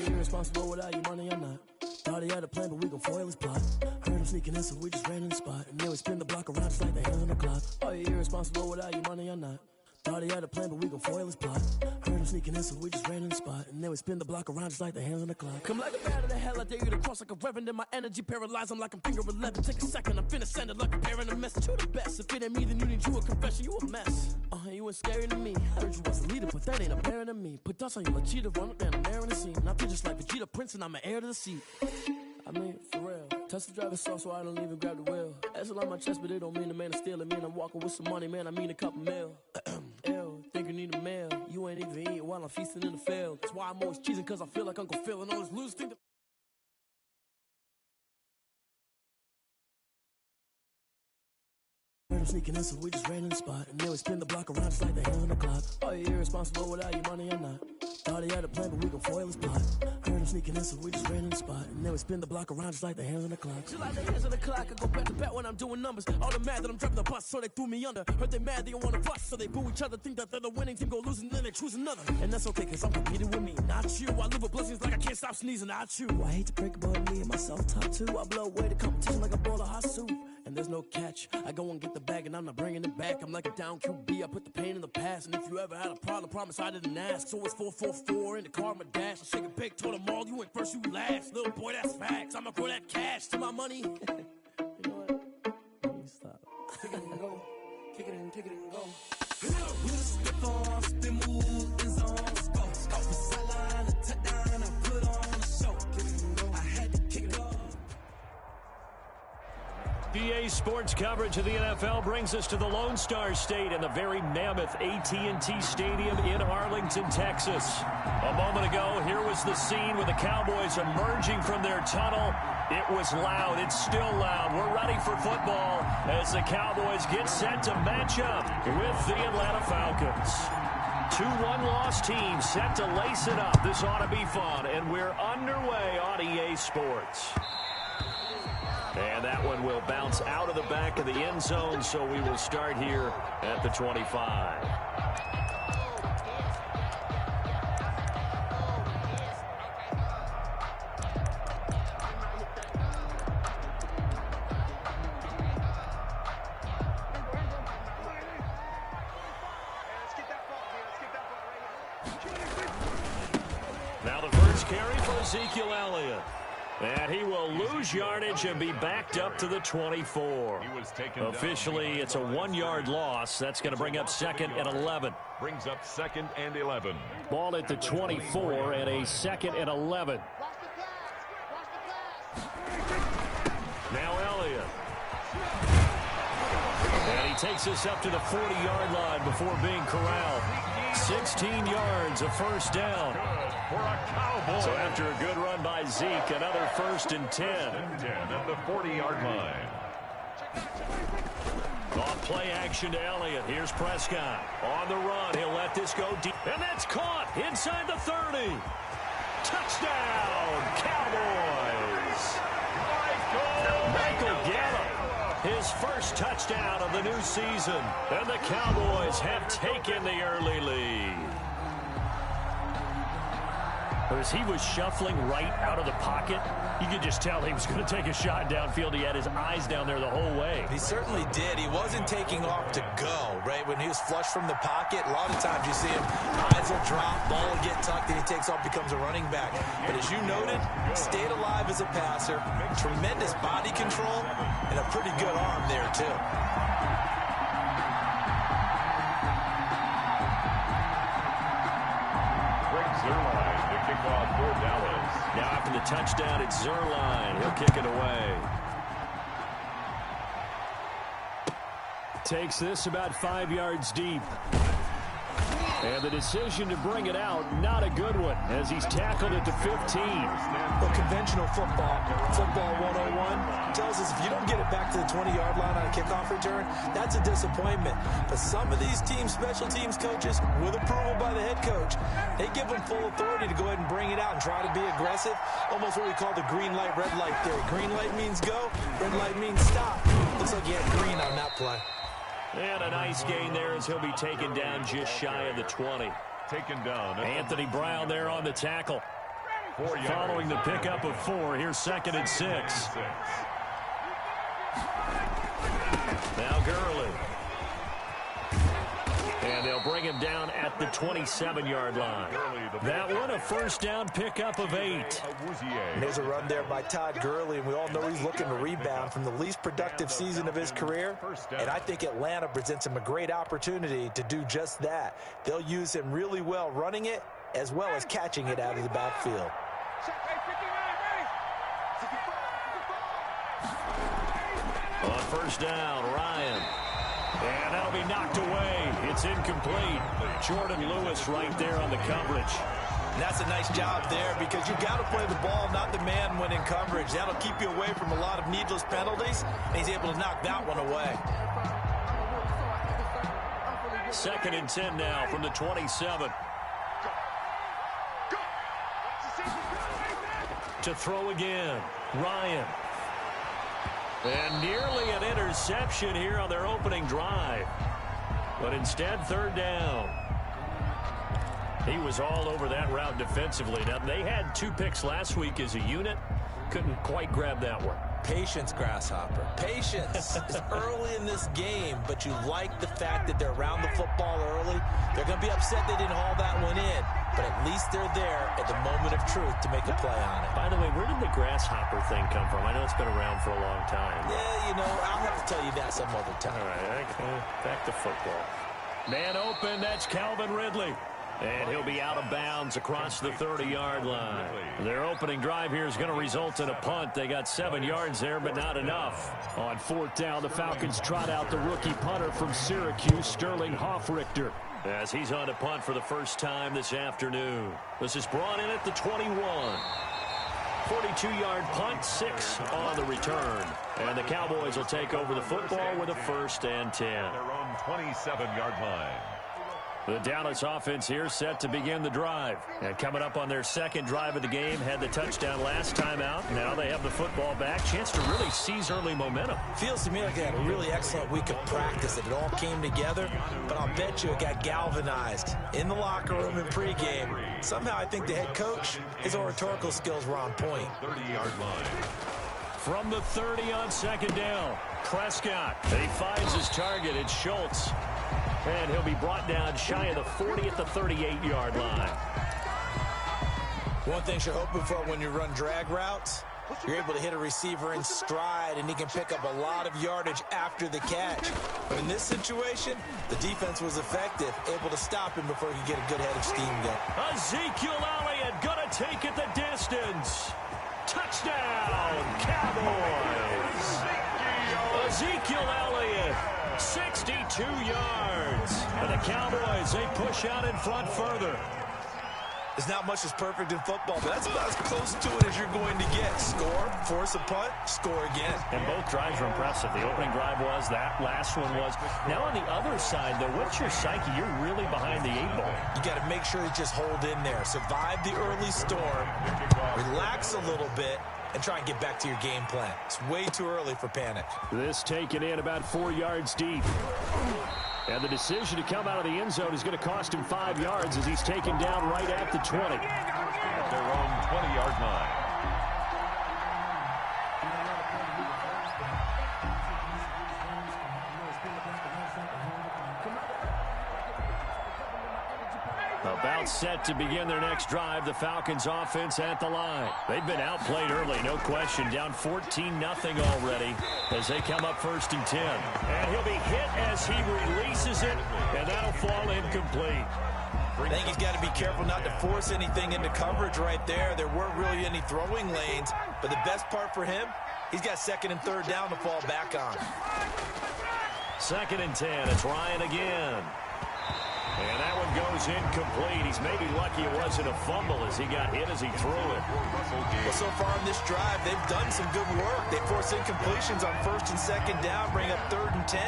you irresponsible without your money or not? Thought he had a plan, but we gon' foil his plot. Heard him sneaking in, so we just ran in the spot. And then we spin the block around just like the hands on the clock. Are you irresponsible without your money or not? Thought he had a plan, but we gon' foil his plot. Heard him sneaking in, so we just ran in the spot. And then we spin the block around just like the hands on the clock. Come like a bat of the hell, I dare you to cross like a reverend. In my energy paralyzed, I'm like I'm finger 11. Take a second, I'm finna send it like a parent a message to the best. If it ain't me, then you need you a confession, you a mess. You ain't scary to me. Heard you was a leader, but that ain't apparent to me. Put dust on you like cheetah, run up down, I'm there in the scene. I feel just like Vegeta Prince, and I'm an heir to the seat. I mean, for real. Touch the driver's soft, so I don't even grab the wheel. That's on my chest, but it don't mean the man is stealing. Mean I'm walking with some money, man, I mean a couple mil. Ew, think you need a meal. You ain't even eating while I'm feasting in the field. That's why I'm always cheesing, cause I feel like Uncle Phil. And all this loose thing. Heard him sneaking in, so we just ran in the spot. And then we spin the block around just like the hands on the clock. Are you irresponsible without your money or not? Thought he had a plan, but we gon' foil his plot. Heard him sneaking in, so we just ran in the spot. And then we spin the block around just like the hands on the clock. Just like the hands on the clock, I go back to back when I'm doing numbers. All the mad that I'm driving the bus, so they threw me under. Heard they mad, they don't wanna bust, so they boo each other. Think that they're the winning team, go losing, then they choose another. And that's okay, cause I'm competing with me, not you. I live with blessings like I can't stop sneezing, not you. I hate to break about me and my self-talk too. I blow away the competition like a bowl of hot soup. And there's no catch. I go and get the bag and I'm not bringing it back. I'm like a down QB, I put the pain in the past. And if you ever had a problem, promise I didn't ask. So it's 444 in the car, my dash. I shake a big, told them all, you ain't first, you last. Little boy, that's facts. I'ma grow that cash to my money. You know what? Let me stop. Kick it and go. Kick it and go. We just step on, spin, move, and zone. Go. Off the sideline, a touchdown, I put on a show. Kick it and go. I had to kick it off. EA Sports coverage of the NFL brings us to the Lone Star State and the very mammoth AT&T Stadium in Arlington, Texas. A moment ago, here was the scene with the Cowboys emerging from their tunnel. It was loud. It's still loud. We're ready for football as the Cowboys get set to match up with the Atlanta Falcons. Two one-loss teams set to lace it up. This ought to be fun, and we're underway on EA Sports. And that one will bounce out of the back of the end zone, so we will start here at the 25. Now the first carry for Ezekiel Elliott. And he will lose yardage and be backed up to the 24. Officially, it's a 1-yard loss. That's going to bring up 2nd and 11. Brings up 2nd and 11. Ball at the 24 and a 2nd and 11. Now Elliott. And he takes us up to the 40-yard line before being corralled. 16 yards, a first down. For a Cowboy. So after a good run by Zeke, another 1st and 10. At the 40-yard line. Off play action to Elliott. Here's Prescott. On the run. He'll let this go deep. And that's caught inside the 30. Touchdown, Cowboys. Michael Gallup. His first touchdown of the new season. And the Cowboys have taken the early lead. As he was shuffling right out of the pocket, you could just tell he was going to take a shot downfield. He had his eyes down there the whole way. He certainly did. He wasn't taking off to go, right? When he was flush from the pocket, a lot of times you see him, eyes will drop, ball will get tucked, and he takes off, becomes a running back. But as you noted, stayed alive as a passer, tremendous body control, and a pretty good arm there, too. For Dallas. Now after the touchdown, it's Zerline. He'll kick it away. Takes this about 5 yards deep. And the decision to bring it out, not a good one, as he's tackled at the 15. Well, conventional football 101, tells us if you don't get it back to the 20-yard line on a kickoff return, that's a disappointment. But some of these teams, special teams coaches, with approval by the head coach, they give them full authority to go ahead and bring it out and try to be aggressive. Almost what we call the green light, red light theory. Green light means go, red light means stop. Looks like he had green on that play. And a nice gain there as he'll be taken down just shy of the 20. Taken down. Anthony Brown there on the tackle. Following the pickup of 4, here's 2nd and 6. Now Gurley. And they'll bring him down at the 27-yard line. That one a first down pickup of 8. And there's a run there by Todd Gurley, and we all know he's looking to rebound from the least productive season of his career. And I think Atlanta presents him a great opportunity to do just that. They'll use him really well running it as well as catching it out of the backfield. On first down, Ryan. And that'll be knocked away. It's incomplete. Jordan Lewis right there on the coverage. And that's a nice job there because you've got to play the ball, not the man when in coverage. That'll keep you away from a lot of needless penalties, and he's able to knock that one away. 2nd and 10 now from the 27. To throw again, Ryan. And nearly an interception here on their opening drive. But instead, 3rd down. He was all over that route defensively. Now, they had 2 picks last week as a unit. Couldn't quite grab that one. Patience, Grasshopper. Patience is early in this game, but you like the fact that they're around the football early. They're going to be upset they didn't haul that one in, but at least they're there at the moment of truth to make a play on it. By the way, where did the Grasshopper thing come from? I know it's been around for a long time. Yeah, you know, I'll have to tell you that some other time. All right, back to football. Man open, that's Calvin Ridley. And he'll be out of bounds across the 30-yard line. Their opening drive here is going to result in a punt. They got 7 yards there, but not enough. On 4th down, the Falcons trot out the rookie punter from Syracuse, Sterling Hoffrichter, as he's on to punt for the first time this afternoon. This is brought in at the 21. 42-yard punt, 6 on the return. And the Cowboys will take over the football with a 1st and 10. Their own 27-yard line. The Dallas offense here set to begin the drive. And coming up on their 2nd drive of the game, had the touchdown last time out. Now they have the football back. Chance to really seize early momentum. Feels to me like they had a really excellent week of practice. It all came together, but I'll bet you it got galvanized in the locker room in pregame. Somehow I think the head coach, his oratorical skills were on point. 30-yard line. From the 30 on 2nd down, Prescott. He finds his target. It's Schultz. And he'll be brought down shy of the 40 at the 38-yard line. One thing you're hoping for when you run drag routes, you're able to hit a receiver in stride, and he can pick up a lot of yardage after the catch. But in this situation, the defense was effective, able to stop him before he could get a good head of steam going. Ezekiel Elliott gonna take it the distance. Touchdown, Cowboys. Ezekiel Elliott, 62 yards. And the Cowboys, they push out in front further. There's not much that's perfect in football, but that's about as close to it as you're going to get. Score, force a punt, score again. And both drives were impressive. The opening drive was, that last one was. Now on the other side, though, what's your psyche? You're really behind the 8-ball. You got to make sure you just hold in there. Survive the early storm, relax a little bit, and try and get back to your game plan. It's way too early for panic. This taken in about 4 yards deep. And the decision to come out of the end zone is going to cost him 5 yards as he's taken down right at the 20. At their own 20-yard line. About set to begin their next drive, the Falcons offense at the line. They've been outplayed early, no question. Down 14-0 already as they come up 1st and 10. And he'll be hit as he releases it, and that'll fall incomplete. I think he's got to be careful not to force anything into coverage right there. There weren't really any throwing lanes, but the best part for him, he's got 2nd and 3rd down to fall back on. 2nd and 10, it's Ryan again. And that one goes incomplete. He's maybe lucky it wasn't a fumble as he got hit as he threw it. Well, so far in this drive, they've done some good work. They force incompletions on 1st and 2nd down, bring up 3rd and 10.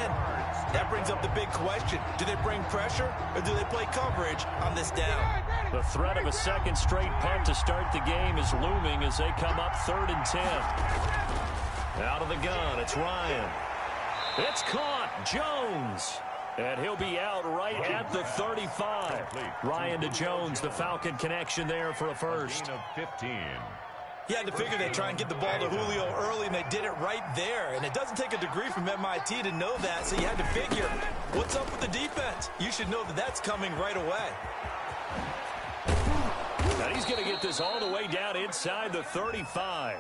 That brings up the big question. Do they bring pressure or do they play coverage on this down? The threat of a 2nd straight punt to start the game is looming as they come up 3rd and 10. Out of the gun, it's Ryan. It's caught. Jones. And he'll be out right at the 35. Ryan to Jones, the Falcon connection there for a first. Of 15. You had to figure they'd try and get the ball to Julio early, and they did it right there. And it doesn't take a degree from MIT to know that, so you had to figure, what's up with the defense? You should know that that's coming right away. And he's going to get this all the way down inside the 35.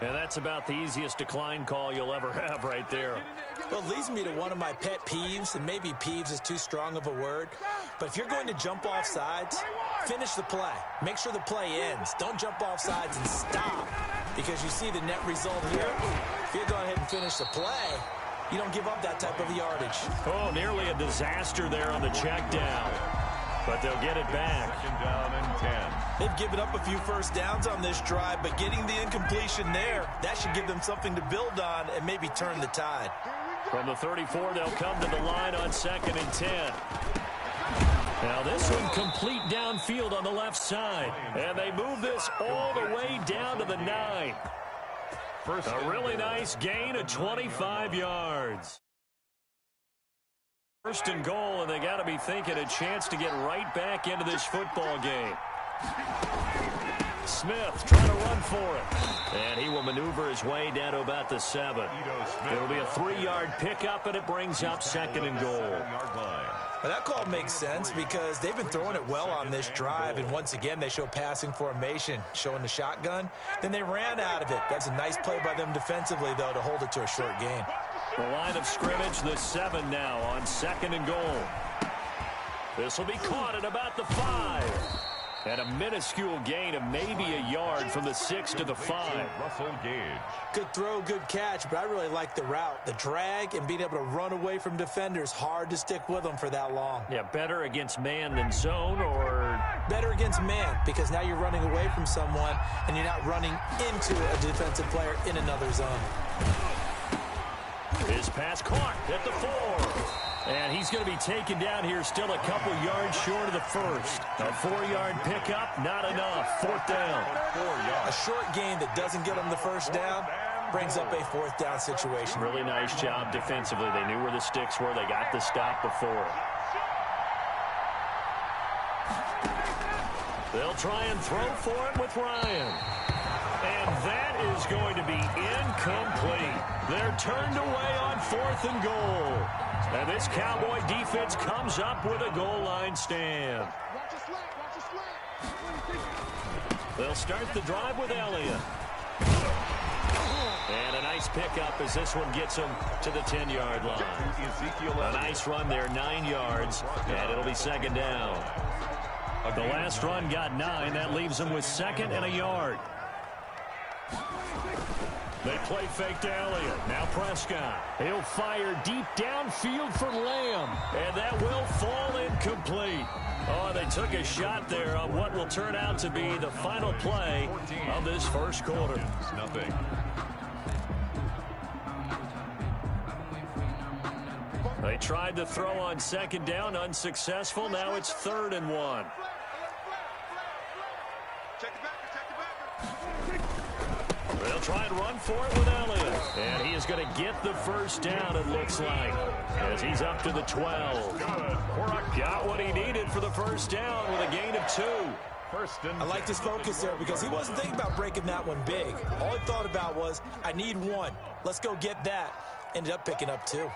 And that's about the easiest decline call you'll ever have right there. Well, it leads me to one of my pet peeves, and maybe peeves is too strong of a word, but if you're going to jump off sides, finish the play. Make sure the play ends. Don't jump off sides and stop, because you see the net result here. If you're going ahead and finish the play, you don't give up that type of yardage. Oh, nearly a disaster there on the check down. But they'll get it back. Second down and 10. They've given up a few first downs on this drive, but getting the incompletion there, that should give them something to build on and maybe turn the tide. From the 34, they'll come to the line on 2nd and 10. Now this one complete downfield on the left side. And they move this all the way down to the 9. A really nice gain of 25 yards. First and goal, and they got to be thinking a chance to get right back into this football game. Smith trying to run for it. And he will maneuver his way down to about the 7. It'll be a 3-yard pickup, and it brings up 2nd and goal. Well, that call makes sense because they've been throwing it well on this drive, and once again they show passing formation, showing the shotgun. Then they ran out of it. That's a nice play by them defensively, though, to hold it to a short gain. The line of scrimmage, the 7 now on 2nd and goal. This will be caught at about the 5. And a minuscule gain of maybe a yard from the 6 to the 5. Russell Gage. Good throw, good catch, but I really like the route. The drag and being able to run away from defenders, hard to stick with them for that long. Yeah, better against man than zone, or? Better against man, because now you're running away from someone and you're not running into a defensive player in another zone. His pass caught at the 4. And he's going to be taken down here still a couple yards short of the first. A 4-yard pickup, not enough. 4th down. A short gain that doesn't get him the first down brings up a 4th down situation. Really nice job defensively. They knew where the sticks were. They got the stop before. They'll try and throw for it with Ryan. And that is going to be incomplete. They're turned away on 4th and goal. And this Cowboy defense comes up with a goal line stand. They'll start the drive with Elliott. And a nice pickup as this one gets them to the 10-yard line. A nice run there, 9 yards, and it'll be 2nd down. The last run got 9. That leaves them with 2nd and a yard. They play fake to Elliott. Now Prescott. He'll fire deep downfield for Lamb. And that will fall incomplete. Oh, they took a shot there on what will turn out to be the final play of this first quarter. Nothing. They tried to throw on 2nd down, unsuccessful. Now it's 3rd and 1. They'll try and run for it with Elliott. And he is going to get the first down, it looks like, as he's up to the 12. Got what he needed for the first down with a gain of 2. I liked his focus there because he wasn't thinking about breaking that one big. All he thought about was, I need 1. Let's go get that. Ended up picking up 2.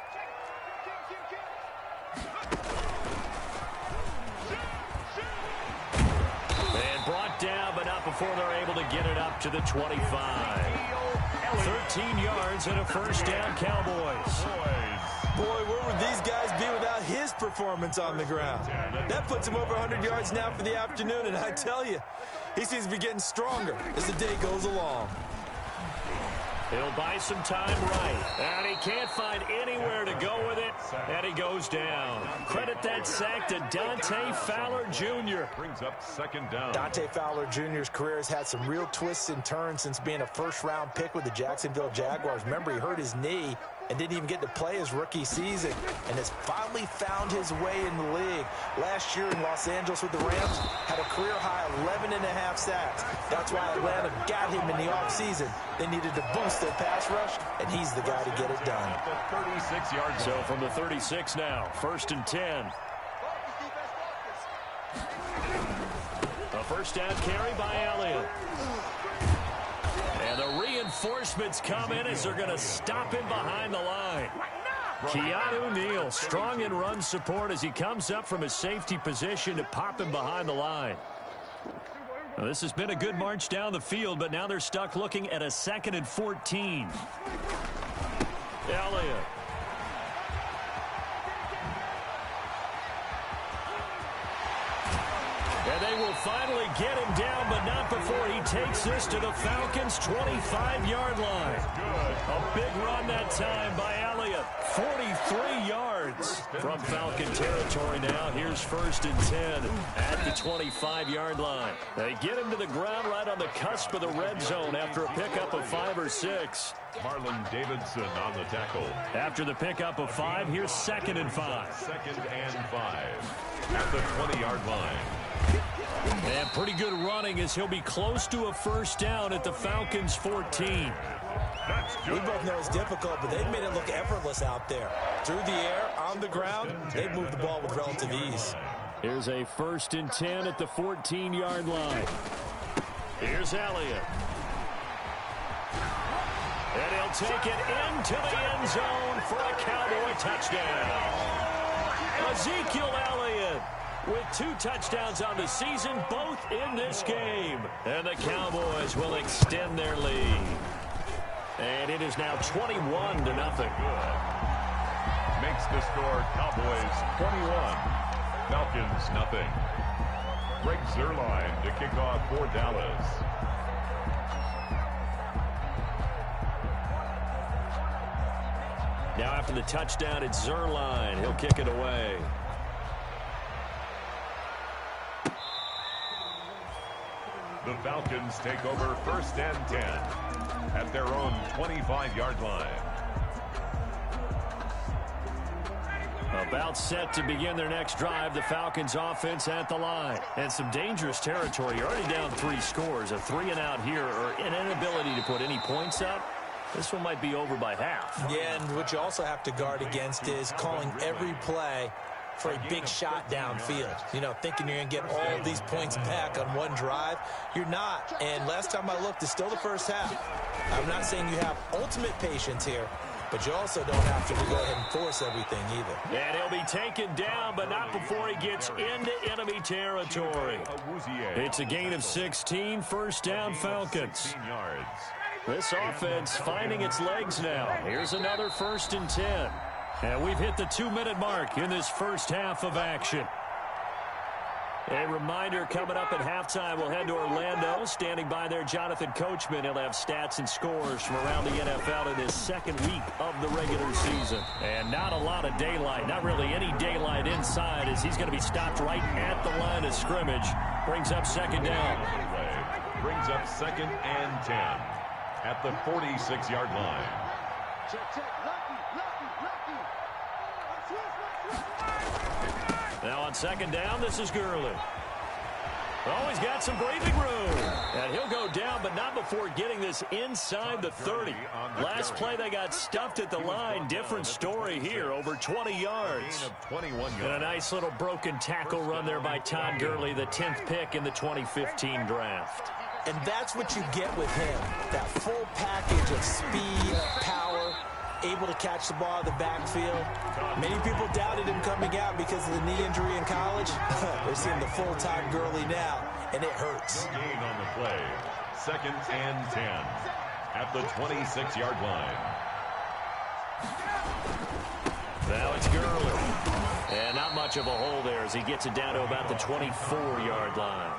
Down, but not before they're able to get it up to the 25. 13 yards and a first down, Cowboys. Boy, where would these guys be without his performance on the ground? That puts him over 100 yards now for the afternoon, and I tell you, he seems to be getting stronger as the day goes along. He'll buy some time right, and he can't find anywhere to go with it, and he goes down. Credit that sack to Dante Fowler Jr. Brings up 2nd down. Dante Fowler Jr.'s career has had some real twists and turns since being a first-round pick with the Jacksonville Jaguars. Remember, he hurt his knee and didn't even get to play his rookie season, and has finally found his way in the league. Last year in Los Angeles with the Rams, had a career-high 11.5 sacks. That's why Atlanta got him in the offseason. They needed to boost their pass rush, and he's the guy to get it done. 36-yard line. So from the 36 now, 1st and 10. A first down carry by Elliott. And the reinforcements come in as they're going to stop him behind the line. Keanu Neal, strong in run support as he comes up from his safety position to pop him behind the line. Well, this has been a good march down the field, but now they're stuck looking at a 2nd and 14. Elliott. And they will finally get him down, but not before he takes this to the Falcons' 25-yard line. A big run that time by Elliott. 43 yards from Falcon territory now. Here's 1st and 10 at the 25-yard line. They get him to the ground right on the cusp of the red zone after a pickup of 5 or 6. Marlon Davidson on the tackle. After the pickup of 5, here's 2nd and 5. 2nd and 5 at the 20-yard line. And pretty good running as he'll be close to a first down at the Falcons' 14. We both know it's difficult, but they've made it look effortless out there. Through the air, on the ground, they've moved the ball with relative ease. Here's a 1st and 10 at the 14-yard line. Here's Elliott. And he'll take it into the end zone for a Cowboy touchdown. Ezekiel Elliott with 2 touchdowns on the season, both in this game. And the Cowboys will extend their lead. And it is now 21-0. Makes the score Cowboys 21, Falcons nothing. Greg Zuerlein to kick off for Dallas. Now after the touchdown, it's Zuerlein. He'll kick it away. The Falcons take over 1st and 10 at their own 25-yard line. About set to begin their next drive, the Falcons offense at the line. And some dangerous territory. You're already down 3 scores. A 3-and-out here or an inability to put any points up. This one might be over by half. Yeah, and what you also have to guard against is calling every play for a big shot downfield. You know, thinking you're going to get all of these points back on one drive. You're not. And last time I looked, it's still the first half. I'm not saying you have ultimate patience here, but you also don't have to go ahead and force everything either. And he'll be taken down, but not before he gets into enemy territory. It's a gain of 16, first down Falcons. This offense finding its legs now. Here's another 1st and 10. And we've hit the 2-minute mark in this first half of action. A reminder, coming up at halftime, we'll head to Orlando. Standing by there, Jonathan Coachman. He'll have stats and scores from around the NFL in his 2nd week of the regular season. And not a lot of daylight, not really any daylight inside, as he's going to be stopped right at the line of scrimmage. Brings up 2nd down. Brings up 2nd and 10 at the 46-yard line. Now on 2nd down, this is Gurley. Oh, he's got some breathing room. And he'll go down, but not before getting this inside the 30. Last play, they got stuffed at the line. Different story here, over 20 yards. And a nice little broken tackle run there by Todd Gurley, the 10th pick in the 2015 draft. And that's what you get with him, that full package of speed, power, able to catch the ball in the backfield. Many people doubted him coming out because of the knee injury in college. They're seeing the full Todd Gurley now, and it hurts. Gain on the play. 2nd and 10 at the 26-yard line. Now it's Gurley. And not much of a hole there as he gets it down to about the 24-yard line.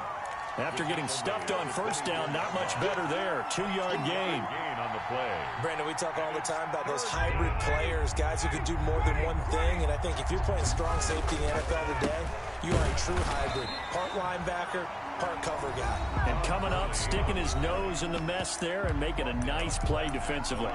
After getting stuffed on first down, not much better there. 2-yard gain. On the play. Brandon, we talk all the time about those hybrid players, guys who can do more than one thing. And I think if you're playing strong safety in the NFL today, you are a true hybrid. Part linebacker, part cover guy. And coming up, sticking his nose in the mess there and making a nice play defensively.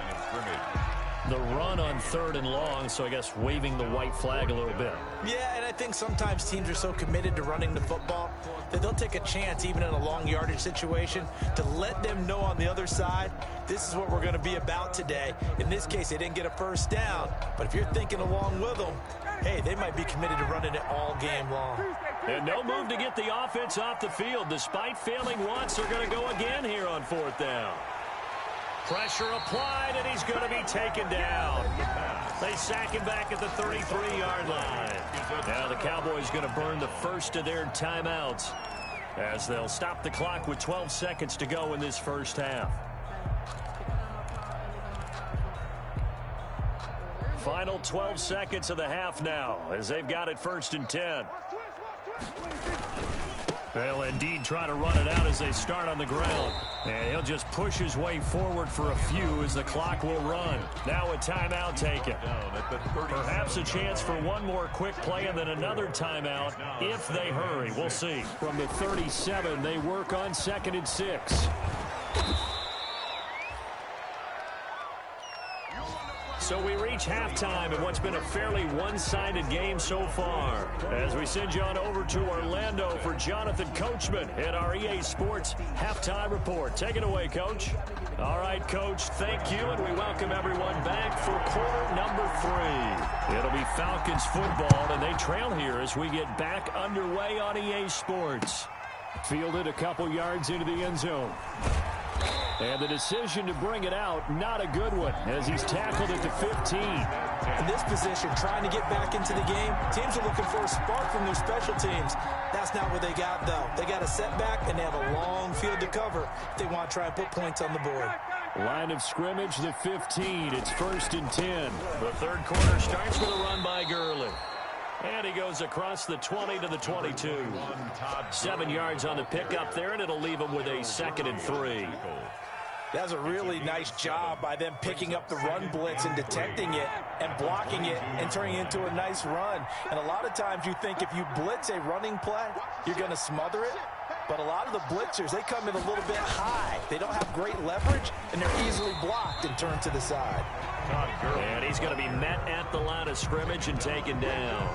the run on 3rd and long, so I guess waving the white flag a little bit. Yeah, and I think sometimes teams are so committed to running the football that they'll take a chance, even in a long yardage situation, to let them know on the other side, this is what we're going to be about today. In this case, they didn't get a first down, but if you're thinking along with them, hey, they might be committed to running it all game long. And no move to get the offense off the field. Despite failing once, they're going to go again here on 4th down. Pressure applied, and he's going to be taken down. They sack him back at the 33-yard line. Now the Cowboys going to burn the first of their timeouts as they'll stop the clock with 12 seconds to go in this first half. Final 12 seconds of the half now as they've got it 1st and 10. They'll indeed try to run it out as they start on the ground. And he'll just push his way forward for a few as the clock will run. Now a timeout taken. Perhaps a chance for one more quick play and then another timeout if they hurry. We'll see. From the 37, they work on 2nd and 6. So we reach halftime in what's been a fairly one-sided game so far. As we send you on over to Orlando for Jonathan Coachman at our EA Sports Halftime Report. Take it away, Coach. All right, Coach, thank you, and we welcome everyone back for quarter number 3. It'll be Falcons football, and they trail here as we get back underway on EA Sports. Fielded a couple yards into the end zone. And the decision to bring it out, not a good one, as he's tackled at the 15. In this position, trying to get back into the game, teams are looking for a spark from their special teams. That's not what they got, though. They got a setback, and they have a long field to cover if they want to try and put points on the board. Line of scrimmage, the 15. It's 1st and 10. The third quarter starts with a run by Gurley. And he goes across the 20 to the 22. 7 yards on the pickup there, and it'll leave him with a 2nd and 3. That's a really nice job by them picking up the run blitz and detecting it and blocking it and turning it into a nice run. And a lot of times you think if you blitz a running play, you're going to smother it. But a lot of the blitzers, they come in a little bit high. They don't have great leverage, and they're easily blocked and turned to the side. And he's going to be met at the line of scrimmage and taken down.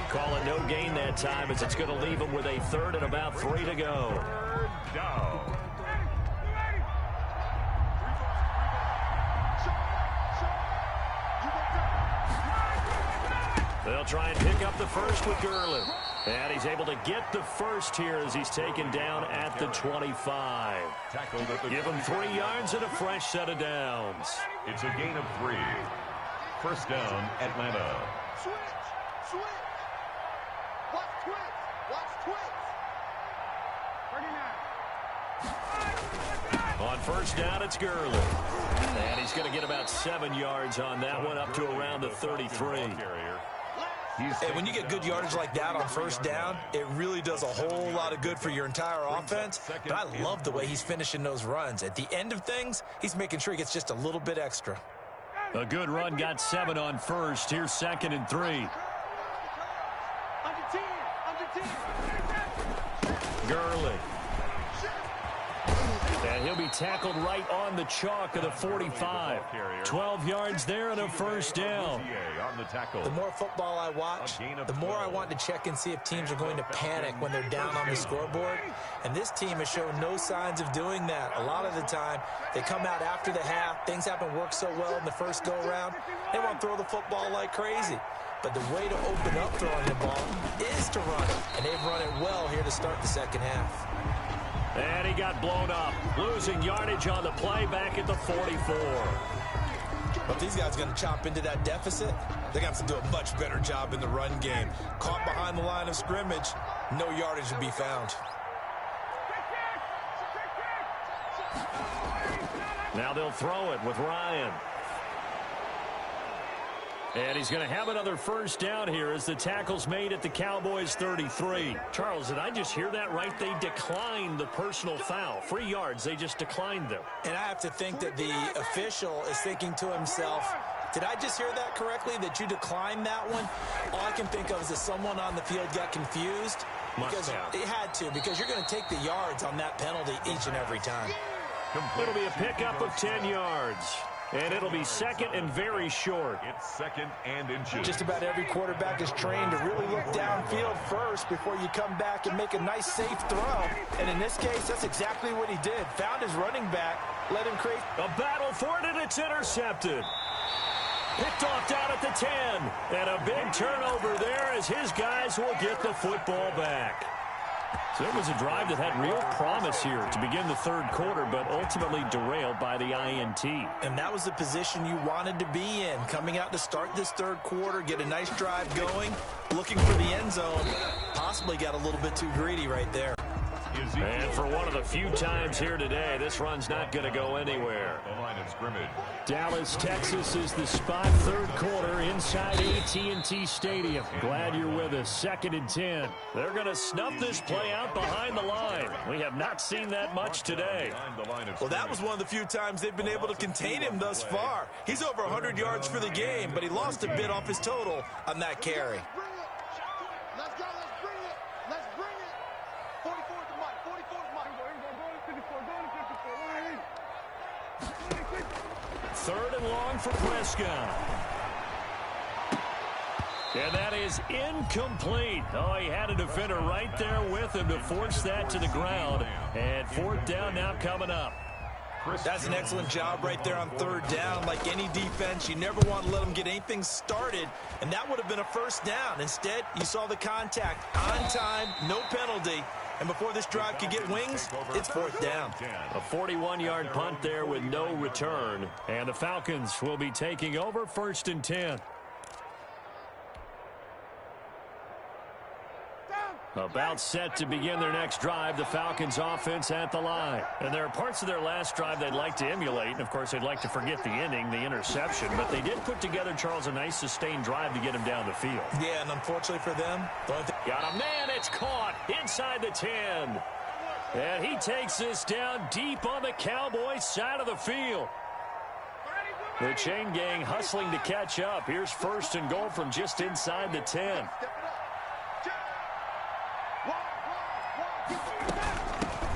Call it no gain that time as it's going to leave him with a 3rd and about 3 to go. They'll try and pick up the first with Gurley. And he's able to get the first here as he's taken down at the 25. Give him 3 yards and a fresh set of downs. It's a gain of 3. 1st down, Atlanta. Switch. Watch twitch. 39. On 1st down, it's Gurley. And he's going to get about 7 yards on that one, up to around the 33. And when you get good yardage like that on 1st down, it really does a whole lot of good for your entire offense. But I love the way he's finishing those runs. At the end of things, he's making sure he gets just a little bit extra. A good run, got 7 on 1st. Here's 2nd and 3. Under 10. Gurley. And he'll be tackled right on the chalk of the 45. 12 yards there and a 1st down. The more football I watch, the more I want to check and see if teams are going to panic when they're down on the scoreboard. And this team has shown no signs of doing that. A lot of the time, they come out after the half. Things haven't worked so well in the first go-around. They want to throw the football like crazy. But the way to open up throwing the ball is to run it. And they've run it well here to start the second half. And he got blown up, losing yardage on the play back at the 44. But these guys are going to chop into that deficit. They're going to have to do a much better job in the run game. Caught behind the line of scrimmage, no yardage will be found. Now they'll throw it with Ryan. And he's going to have another 1st down here as the tackle's made at the Cowboys' 33. Charles, did I just hear that right? They declined the personal foul. 3 yards, they just declined them. And I have to think that the official is thinking to himself, did I just hear that correctly, that you declined that one? All I can think of is that someone on the field got confused. Because it had to, because you're going to take the yards on that penalty each and every time. It'll be a pickup of 10 yards. And it'll be second and very short. It's second and inches. Just about every quarterback is trained to really look downfield first before you come back and make a nice, safe throw. And in this case, that's exactly what he did. Found his running back, let him create. A battle for it, and it's intercepted. Picked off down at the 10. And a big turnover there as his guys will get the football back. So it was a drive that had real promise here to begin the third quarter, but ultimately derailed by the INT. And that was the position you wanted to be in, coming out to start this third quarter, get a nice drive going, looking for the end zone. Possibly got a little bit too greedy right there. And for one of the few times here today, this run's not going to go anywhere. The line of scrimmage. Dallas, Texas is the spot, third quarter inside AT&T Stadium. Glad you're with us. Second and 10. They're going to snuff this play out behind the line. We have not seen that much today. Well, that was one of the few times they've been able to contain him thus far. He's over 100 yards for the game, but he lost a bit off his total on that carry. Let's go, let's bring it. Let's bring it. 44 is the mic. 44 is the mic. Third and long for Prescott. And that is incomplete. Oh, he had a defender right there with him to force that to the ground. And fourth down now coming up. That's an excellent job right there on third down. Like any defense, you never want to let them get anything started, and that would have been a first down. Instead, you saw the contact on time, no penalty, and before this drive could get wings, it's fourth down. A 41-yard punt there with no return, and the Falcons will be taking over first and 10. About set to begin their next drive, the Falcons offense at the line. And there are parts of their last drive they'd like to emulate. And, of course, they'd like to forget the ending, the interception. But they did put together, Charles, a nice sustained drive to get him down the field. Yeah, and unfortunately for them, got a man, it's caught inside the 10. And he takes this down deep on the Cowboys side of the field. The chain gang hustling to catch up. Here's first and goal from just inside the 10.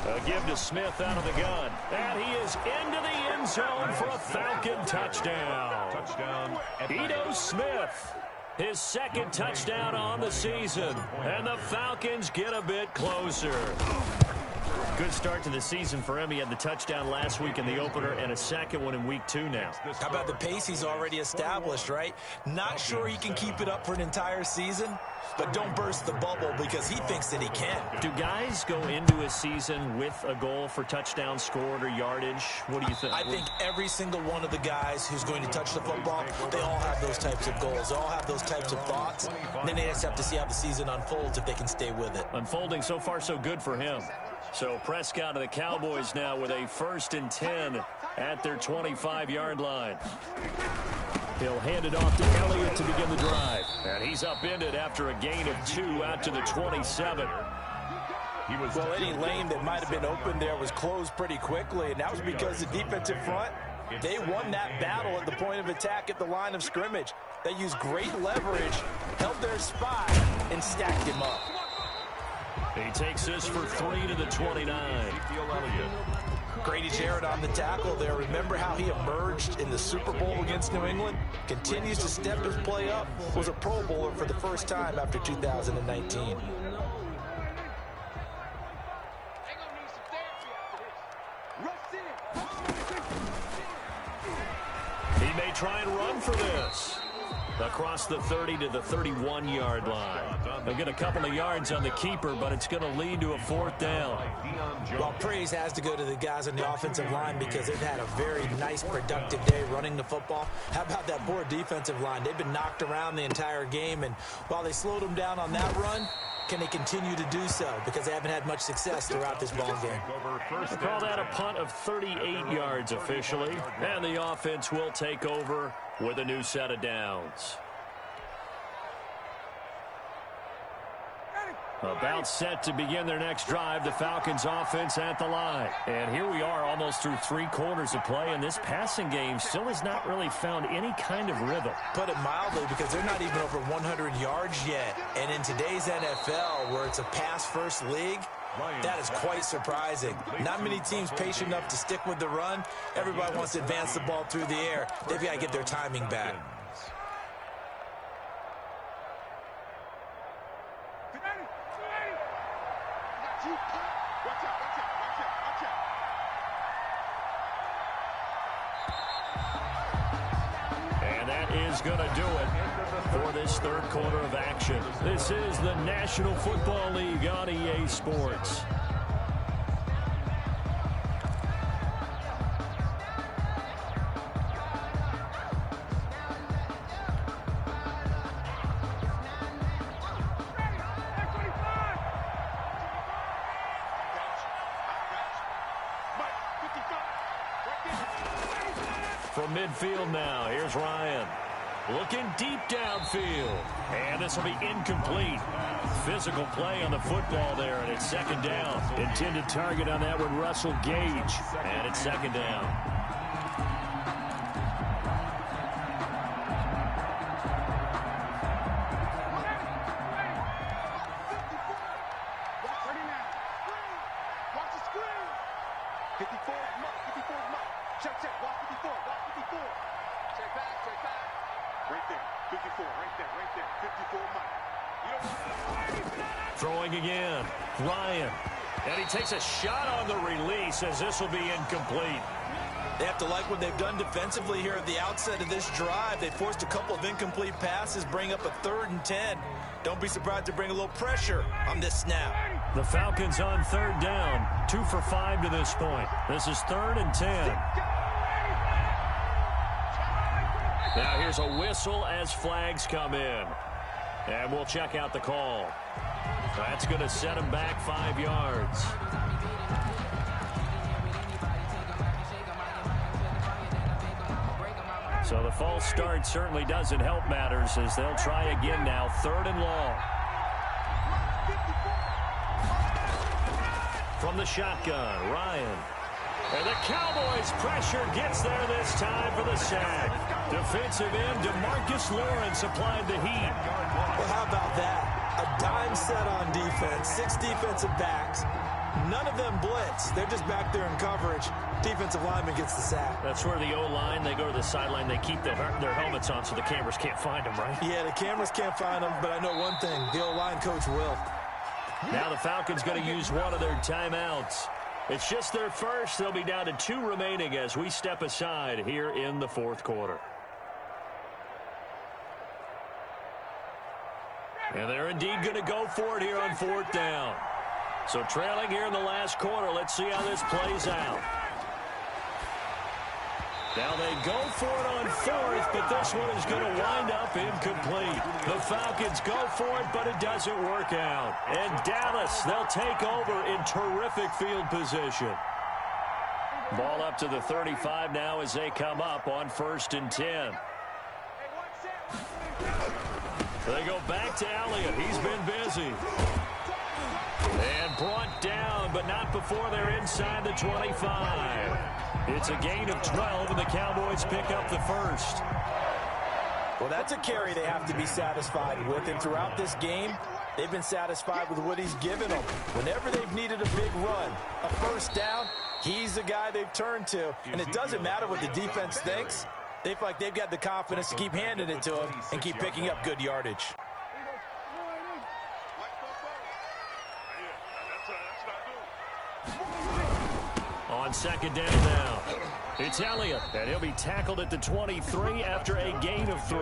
A give to Smith out of the gun. And he is into the end zone for a Falcon touchdown. Ito Smith, his second touchdown on the season. And the Falcons get a bit closer. Good start to the season for him. He had the touchdown last week in the opener and a second one in week 2 now. How about the pace he's already established, right? Not sure he can keep it up for an entire season, but don't burst the bubble because he thinks that he can. Do guys go into a season with a goal for touchdown scored or yardage? What do you think? I think every single one of the guys who's going to touch the football, they all have those types of goals. They all have those types of thoughts. And then they just have to see how the season unfolds if they can stay with it. Unfolding so far so good for him. So Prescott of the Cowboys now with a first and 10 at their 25-yard line. He'll hand it off to Elliott to begin the drive. And he's upended after a gain of 2 out to the 27. Well, any lane that might have been open there was closed pretty quickly, and that was because the defensive front, they won that battle at the point of attack at the line of scrimmage. They used great leverage, held their spot, and stacked him up. He takes this for 3 to the 29. Grady Jarrett on the tackle there. Remember how he emerged in the Super Bowl against New England? Continues to step his play up. Was a Pro Bowler for the first time after 2019. He may try and run for this. Across the 30 to the 31-yard line. They'll get a couple of yards on the keeper, but it's going to lead to a fourth down. Well, praise has to go to the guys on the offensive line because they've had a very nice, productive day running the football. How about that poor defensive line? They've been knocked around the entire game, and while they slowed them down on that run, can they continue to do so? Because they haven't had much success throughout this ball game. We'll call that a punt of 38 yards officially, and the offense will take over with a new set of downs. About set to begin their next drive, the Falcons offense at the line. And here we are almost through 3 quarters of play, and this passing game still has not really found any kind of rhythm. Put it mildly, because they're not even over 100 yards yet. And in today's NFL, where it's a pass-first league, That is quite surprising. Not many teams patient enough to stick with the run. Everybody wants to advance the ball through the air. They've got to get their timing back. And that is going to do it for this third quarter of action. This is the National Football League on EA Sports. From midfield now, here's Ryan. Looking deep downfield. And this will be incomplete. Physical play on the football there, and it's second down. Intended target on that one, Russell Gage. And it's second down. Throwing again, Ryan. And he takes a shot on the release as this will be incomplete. They have to like what they've done defensively here at the outset of this drive. They forced a couple of incomplete passes, bring up a 3rd and 10. Don't be surprised to bring a little pressure on this snap. The Falcons on 3rd down, 2 for 5 to this point. This is 3rd and 10. Now here's a whistle as flags come in. And we'll check out the call. That's going to set him back 5 yards. So the false start certainly doesn't help matters as they'll try again now, 3rd and long. From the shotgun, Ryan. And the Cowboys' pressure gets there this time for the sack. Defensive end DeMarcus Lawrence applied the heat. Well, how about that? A dime set on defense, 6 defensive backs. None of them blitz. They're just back there in coverage. Defensive lineman gets the sack. That's where the O-line, they go to the sideline, they keep their helmets on so the cameras can't find them, right? Yeah, the cameras can't find them, but I know one thing. The O-line coach will. Now the Falcons going to use one of their timeouts. It's just their first. They'll be down to 2 remaining as we step aside here in the 4th quarter. And they're indeed going to go for it here on 4th down. So trailing here in the last quarter, let's see how this plays out. Now they go for it on 4th, but this one is going to wind up incomplete. The Falcons go for it, but it doesn't work out. And Dallas, they'll take over in terrific field position. Ball up to the 35 now as they come up on 1st and 10. They go back to Elliott. He's been busy. And brought down, but not before they're inside the 25. It's a gain of 12, and the Cowboys pick up the first. Well, that's a carry they have to be satisfied with. And throughout this game, they've been satisfied with what he's given them. Whenever they've needed a big run, a first down, he's the guy they've turned to. And it doesn't matter what the defense thinks. They feel like they've got the confidence to keep handing it to him and keep picking up good yardage. On 2nd down now, it's Elliott, and he'll be tackled at the 23 after a gain of 3.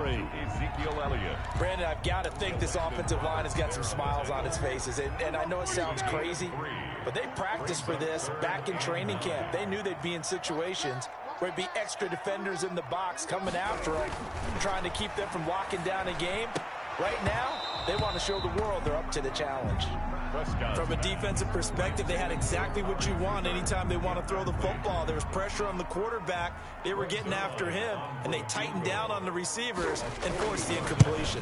Ezekiel Elliott. Brandon, I've got to think this offensive line has got some smiles on its faces. And I know it sounds crazy, but they practiced for this back in training camp. They knew they'd be in situations where it'd be extra defenders in the box coming after them, trying to keep them from locking down a game. Right now, they want to show the world they're up to the challenge. From a defensive perspective, they had exactly what you want anytime they want to throw the football. There was pressure on the quarterback. They were getting after him, and they tightened down on the receivers and forced the incompletion.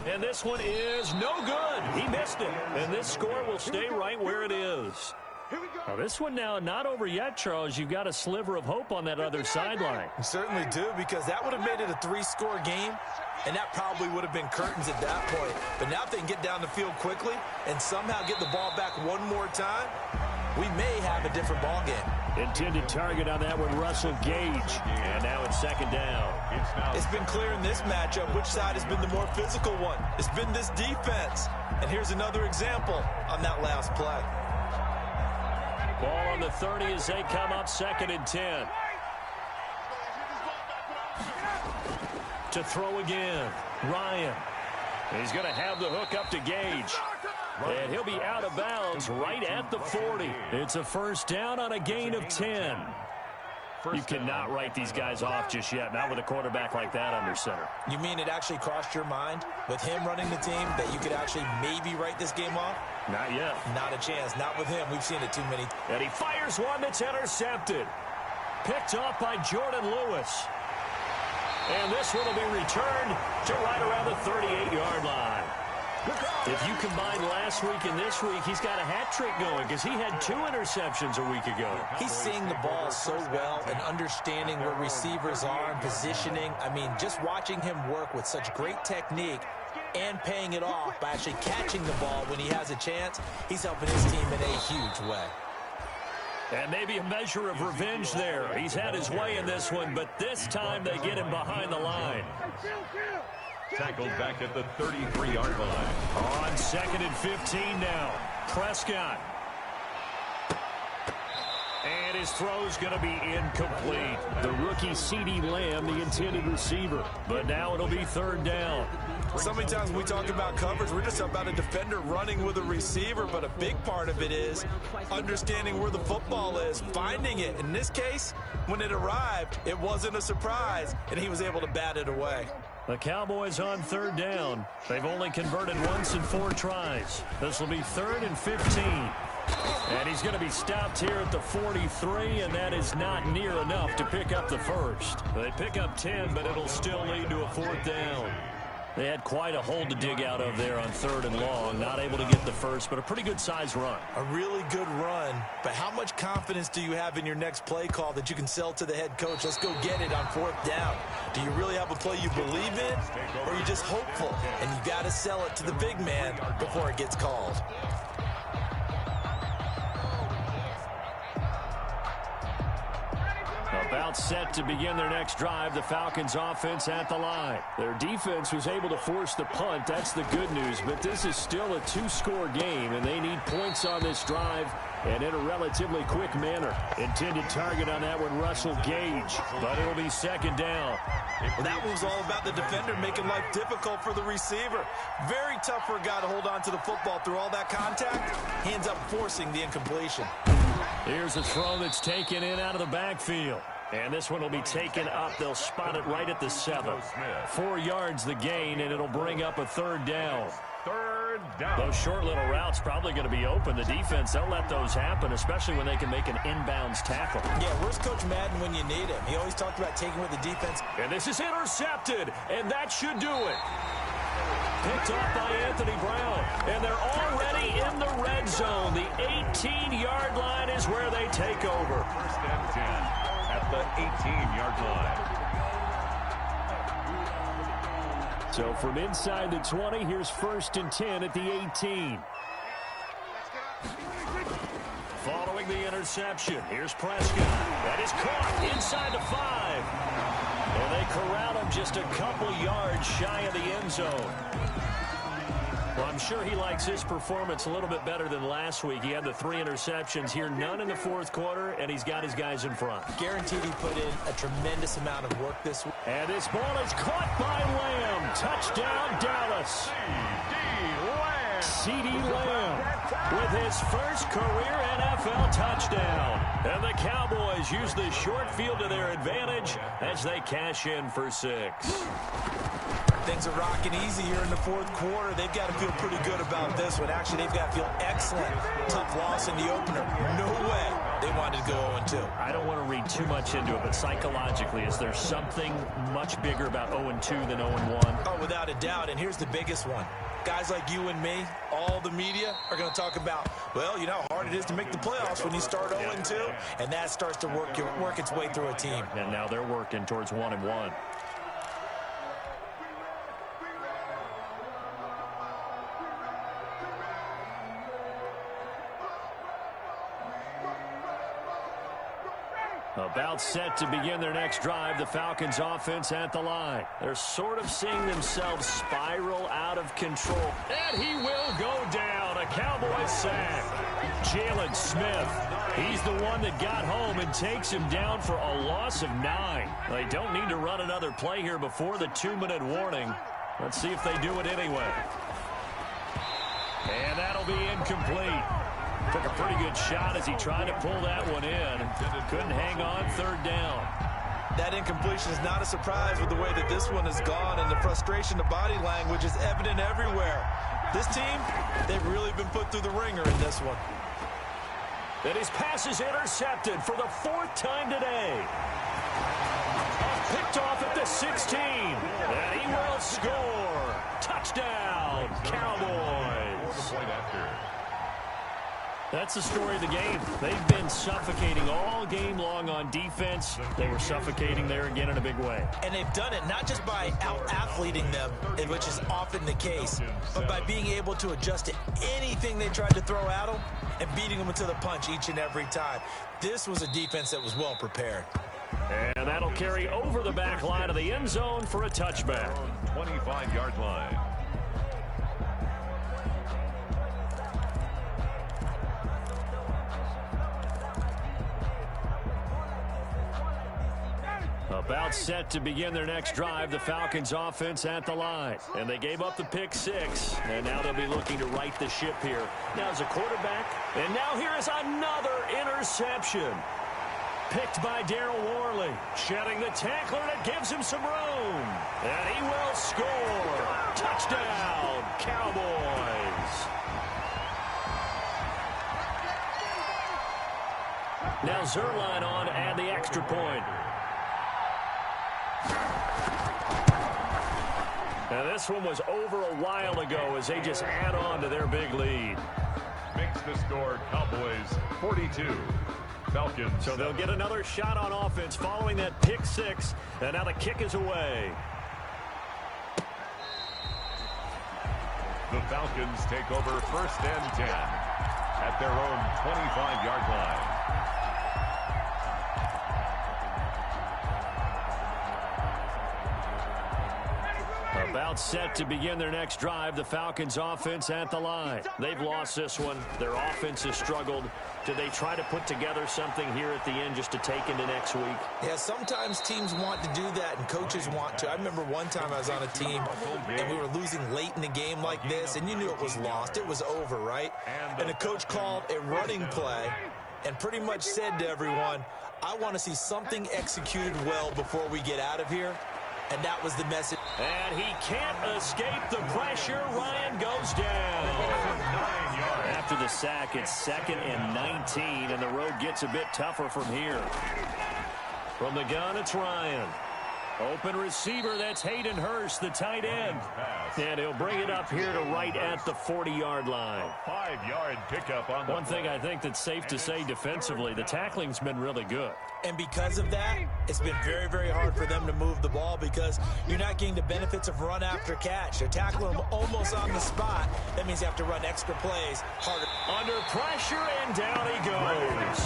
And this one is no good. He missed it. And this score will stay right where it is. Now this one now not over yet, Charles. You've got a sliver of hope on that other sideline. You certainly do, because that would have made it a 3-score game, and that probably would have been curtains at that point. But now if they can get down the field quickly and somehow get the ball back one more time, we may have a different ball game. Intended target on that one, Russell Gage. And now it's second down. It's been clear in this matchup which side has been the more physical one. It's been this defense. And here's another example on that last play. Ball on the 30 as they come up, 2nd and 10. To throw again, Ryan. He's going to have the hook up to Gage. And he'll be out of bounds right at the 40. It's a first down on a gain of 10. You cannot write these guys off just yet, not with a quarterback like that under center. You mean it actually crossed your mind with him running the team that you could actually maybe write this game off? Not yet. Not a chance. Not with him. We've seen it too many. And he fires one that's intercepted. Picked off by Jordan Lewis. And this one will be returned to right around the 38-yard line. If you combine last week and this week, he's got a hat trick going because he had 2 interceptions a week ago. He's seeing the ball so well and understanding where receivers are and positioning. I mean, just watching him work with such great technique and paying it off by actually catching the ball when he has a chance, he's helping his team in a huge way. And maybe a measure of revenge there. He's had his way in this one, but this time they get him behind the line. Tackled back at the 33-yard line. On 2nd and 15 now. Prescott. And his throw's going to be incomplete. The rookie CeeDee Lamb, the intended receiver. But now it'll be 3rd down. So many times when we talk about coverage, we're just about a defender running with a receiver, but a big part of it is understanding where the football is, finding it. In this case, when it arrived, it wasn't a surprise, and he was able to bat it away. The Cowboys on 3rd down. They've only converted once in 4 tries. This will be 3rd and 15. And he's going to be stopped here at the 43, and that is not near enough to pick up the first. They pick up 10, but it'll still lead to a 4th down. They had quite a hole to dig out of there on 3rd and long. Not able to get the first, but a pretty good-sized run. A really good run, but how much confidence do you have in your next play call that you can sell to the head coach? Let's go get it on 4th down. Do you really have a play you believe in, or are you just hopeful? And you got to sell it to the big man before it gets called. About set to begin their next drive, the Falcons offense at the line. Their defense was able to force the punt. That's the good news, but this is still a 2-score game, and they need points on this drive and in a relatively quick manner. Intended target on that one, Russell Gage, but it'll be 2nd down. Well, that was all about the defender making life difficult for the receiver. Very tough for a guy to hold on to the football through all that contact. He ends up forcing the incompletion. Here's a throw that's taken in out of the backfield. And this one will be taken up. They'll spot it right at the 7. 4 yards the gain, and it'll bring up a 3rd down. 3rd down. Those short little routes probably going to be open. The defense, they'll let those happen, especially when they can make an inbounds tackle. Yeah, where's Coach Madden when you need him? He always talked about taking with the defense. And this is intercepted, and that should do it. Picked off by Anthony Brown, and they're already in the red zone. The 18-yard line is where they take over. 1st and 10 at the 18-yard line. So from inside the 20, here's 1st and 10 at the 18. Following the interception, here's Prescott. That is caught inside the 5. And they corral him just a couple yards shy of the end zone. Well, I'm sure he likes his performance a little bit better than last week. He had the 3 interceptions here, none in the 4th quarter, and he's got his guys in front. Guaranteed he put in a tremendous amount of work this week. And this ball is caught by Lamb. Touchdown, Dallas. CeeDee Lamb with his first career NFL touchdown. And the Cowboys use the short field to their advantage as they cash in for 6. Things are rocking easy here in the 4th quarter. They've got to feel pretty good about this one. Actually, they've got to feel excellent. Tough loss in the opener. No way they wanted to go 0-2. I don't want to read too much into it, but psychologically, is there something much bigger about 0-2 than 0-1? Oh, without a doubt. And here's the biggest one. Guys like you and me, all the media are going to talk about, well, you know how hard it is to make the playoffs when you start 0-2, and that starts to work its way through a team. And now they're working towards 1-1. About set to begin their next drive, the Falcons offense at the line. They're sort of seeing themselves spiral out of control. And he will go down. A Cowboys sack. Jalen Smith. He's the one that got home and takes him down for a loss of 9. They don't need to run another play here before the 2-minute warning. Let's see if they do it anyway. And that'll be incomplete. Took a pretty good shot as he tried to pull that one in. Couldn't hang on 3rd down. That incompletion is not a surprise with the way that this one has gone, and the frustration of body language is evident everywhere. This team, they've really been put through the ringer in this one. And his pass is intercepted for the 4th time today. Picked off at the 16. And he will score. Touchdown, Cowboys. That's the story of the game. They've been suffocating all game long on defense. They were suffocating there again in a big way. And they've done it not just by out-athleting them, which is often the case, but by being able to adjust to anything they tried to throw at them and beating them to the punch each and every time. This was a defense that was well prepared. And that'll carry over the back line of the end zone for a touchback. 25-yard line. About set to begin their next drive, the Falcons offense at the line. And they gave up the pick 6, and now they'll be looking to right the ship here. Now as a quarterback, and now here is another interception. Picked by Darryl Worley, shedding the tackler that gives him some room. And he will score. Touchdown, Cowboys. Now Zerline on to add the extra point. Now this one was over a while ago as they just add on to their big lead. Makes the score Cowboys 42. Falcons. So they'll get another shot on offense following that pick 6. And now the kick is away. The Falcons take over 1st and 10 at their own 25-yard line. About set to begin their next drive, the Falcons offense at the line. They've lost this one. Their offense has struggled. Do they try to put together something here at the end just to take into next week? Yeah, sometimes teams want to do that and coaches want to. I remember one time I was on a team and we were losing late in the game like this, and you knew it was lost. It was over, right? And the coach called a running play and pretty much said to everyone, I want to see something executed well before we get out of here. And that was the message. And he can't escape the pressure. Ryan goes down. After the sack, it's 2nd and 19, and the road gets a bit tougher from here. From the gun, it's Ryan. Open receiver, that's Hayden Hurst, the tight end. And he'll bring it up here to right at the 40-yard line. 5-yard pickup on the One thing I think that's safe to say defensively, the tackling's been really good. And because of that, it's been very, very hard for them to move the ball because you're not getting the benefits of run after catch. They're tackling them almost on the spot. That means you have to run extra plays harder. Under pressure, and down he goes.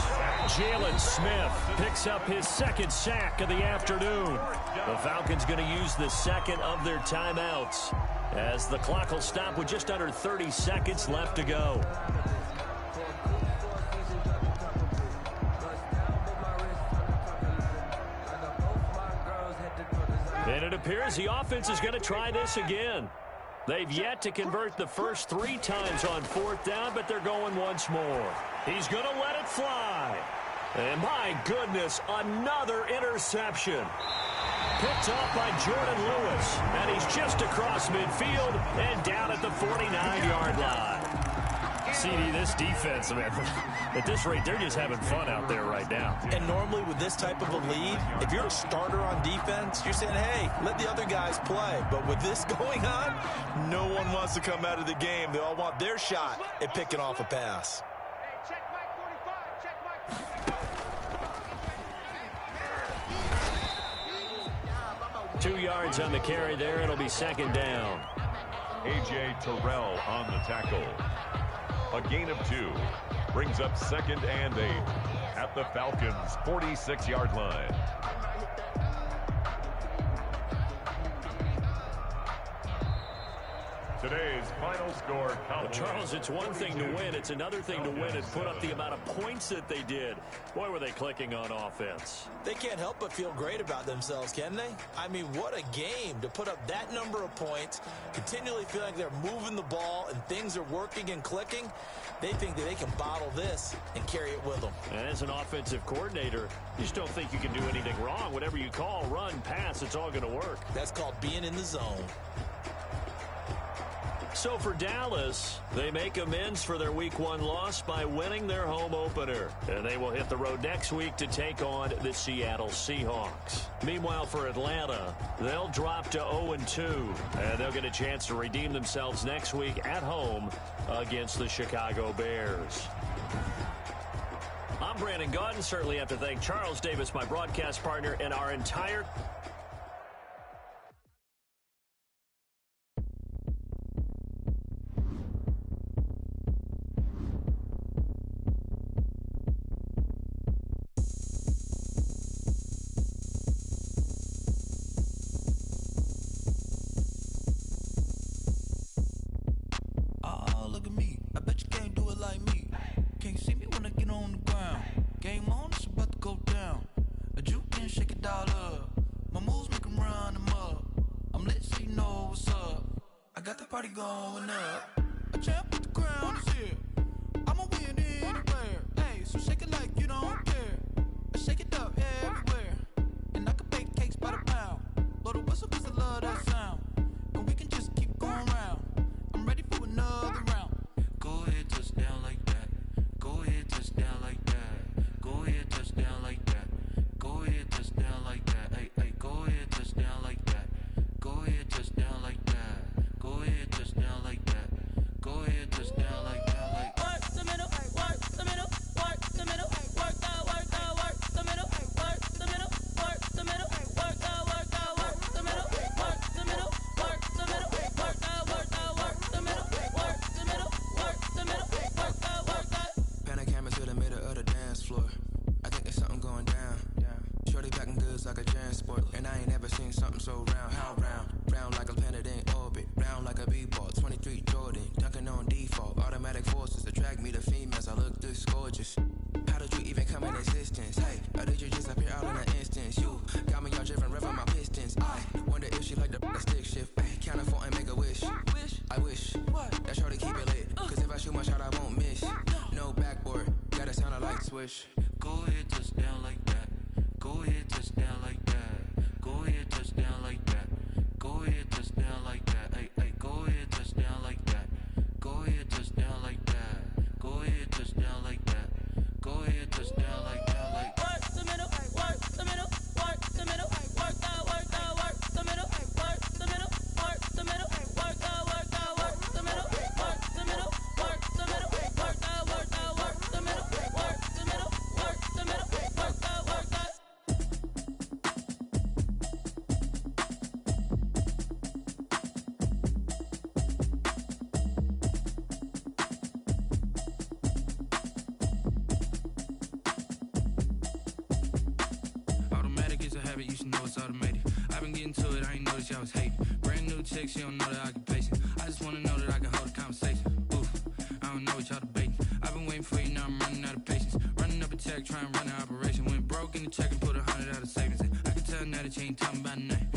Jalen Smith picks up his 2nd sack of the afternoon. The Falcons going to use the 2nd of their timeouts as the clock will stop with just under 30 seconds left to go. And it appears the offense is going to try this again. They've yet to convert the first 3 times on 4th down, but they're going once more. He's going to let it fly. And my goodness, another interception. Picked up by Jordan Lewis. And he's just across midfield and down at the 49-yard line. CD, this defense, man, at this rate, they're just having fun out there right now. And normally with this type of a lead, if you're a starter on defense, you're saying, hey, let the other guys play. But with this going on, no one wants to come out of the game. They all want their shot at picking off a pass. 2 yards on the carry there. It'll be second down. A.J. Terrell on the tackle. A gain of 2 brings up 2nd and 8 at the Falcons' 46-yard line. Today's final score. Well, Charles, it's one thing to win. It's another thing to win and put up the amount of points that they did. Boy, were they clicking on offense. They can't help but feel great about themselves, can they? I mean, what a game to put up that number of points, continually feeling like they're moving the ball and things are working and clicking. They think that they can bottle this and carry it with them. And as an offensive coordinator, you just don't think you can do anything wrong. Whatever you call, run, pass, it's all going to work. That's called being in the zone. So for Dallas, they make amends for their Week 1 loss by winning their home opener. And they will hit the road next week to take on the Seattle Seahawks. Meanwhile, for Atlanta, they'll drop to 0-2. And they'll get a chance to redeem themselves next week at home against the Chicago Bears. I'm Brandon Gaudin. Certainly have to thank Charles Davis, my broadcast partner, and our entire... Go ahead, touchdown like that. Go ahead, touchdown like that. Go ahead, touchdown like that. Go ahead, touchdown like that. Hey, hey, go ahead, touchdown like that. Go ahead, touchdown like that. Go ahead, touchdown like that. Go ahead, touchdown like that. Like work the middle, work the middle, work the middle, work that, work the middle, work the middle, work the middle, work that, work the middle, work the middle, work the middle, work that, work the middle, work the middle, work the middle, work that, work that. Automatic is a habit, you should know it's automated. I've been getting to it, I ain't noticed y'all was hating. Brand new chick, she don't know the occupation. I just wanna know that I can hold a conversation. Oof, I don't know what y'all debating. I've been waiting for you, now I'm running out of patience. Running up a check, trying to run an operation. Went broke in the check and put 100 out of savings in. I can tell now that you ain't talking about nothing.